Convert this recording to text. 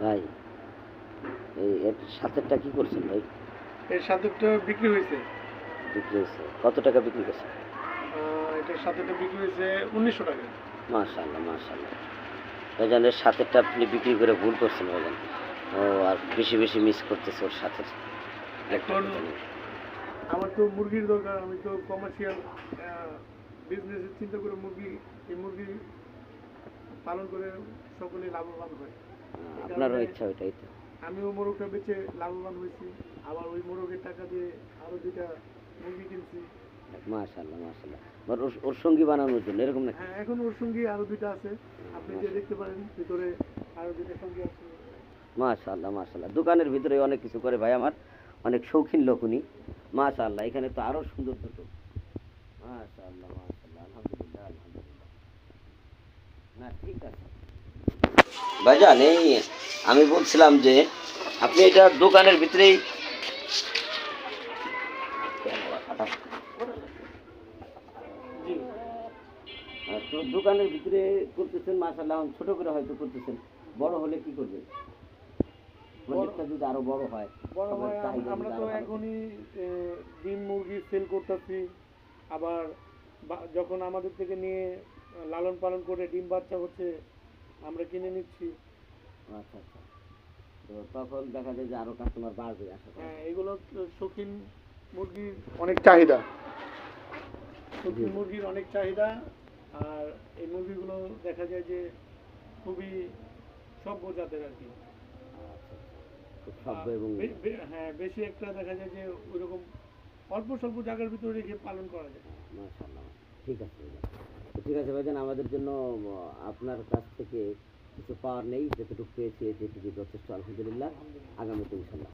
ভাই এর সাথেরটা কি করছেন ভাই? এর সাথেরটা বিক্রি হয়েছে। বিক্রি হয়েছে কত টাকা বিক্রি করছেন? এটার সাথেরটা বিক্রি হয়েছে 1900 টাকা। মাশাআল্লাহ মাশাআল্লাহ। ভাইজান এর সাথেরটা আপনি বিক্রি করে ভুল করছেন ভাইজান। ও আর বেশি বেশি মিস করতেছে ওর সাথে। এখন আমার তো মুরগির দরকার, আমি তো কমার্শিয়াল বিজনেসের চিন্তা করে এই মুরগি পালন করে সকলে লাভবান হয়। এই আপনারও কারণে ইচ্ছা ওইটাই তো। আমিও মোরগটা বেচে লাভবান হয়েছি, আবার ওই মোরগের টাকা দিয়ে আরো 2টা মুরগি কিনছি। মাশাআল্লাহ মাশাআল্লাহ। ওর সঙ্গী বানানোর জন্য এরকম নাকি? হ্যাঁ, এখন ওর সঙ্গে আরো 2টা আছে, আপনি যে দেখতে পারেন ভিতরে আরো 2টা সঙ্গী আছে। মাশাআল্লাহ মাশাআল্লাহ। দোকানের ভিতরে অনেক কিছু করে ভাই, আমার অনেক শৌখিন লোক উনি। মাশাআল্লাহ, এখানে তো আরো সুন্দর দুটো। মাশাআল্লাহ মাশাআল্লাহ, আলহামদুলিল্লাহ আলহামদুলিল্লাহ। না ঠিক আছে ভাইজান, এই আমি বলছিলাম যে আপনি এটা দোকানের ভিতরেই জি, তো দোকানের ভিতরে করতেছেন মাশাআল্লাহ, ছোট করে হয়তো করতেছেন, বড় হলে কি করবেন? প্রজেক্টটা যদি আরো বড় হয়, বড় সবার হয়। চাহিদা আমরা যদি তো আরো ভালো এখনই ডিম মুরগি সেল করতেছি, আবার যখন আমাদের থেকে নিয়ে লালন পালন করে ডিম বাচ্চা হচ্ছে আমরা কিনে নিচ্ছি। হয়। আচ্ছা আচ্ছা, তো তখন দেখা যায় যে আরো কাস্টমার বাড়বে আশা করা হ্যাঁ, যায়। এগুলো শৌখিন মুরগির অনেক চাহিদা, শৌখিন মুরগির অনেক চাহিদা। আর এই মুরগিগুলো দেখা যায় যে খুবই সভ্য জাতের আর কি। আচ্ছা আচ্ছা, খুব সভ্য এবং হ্যাঁ, বেশি একটা দেখা যায় যে ওইরকম অল্প স্বল্প জায়গার ভিতরে রেখে পালন করা যায়। মাশাআল্লাহ। ঠিক আছে ভাইজান, তো ঠিক আছে ভাইজান, আমাদের জন্য আপনার কাছ থেকে কিছু পাওয়ার নেই, যতটুকু পেয়েছি যেটুকু যথেষ্ট আলহামদুলিল্লাহ। আগামীতে ইনশাল্লাহ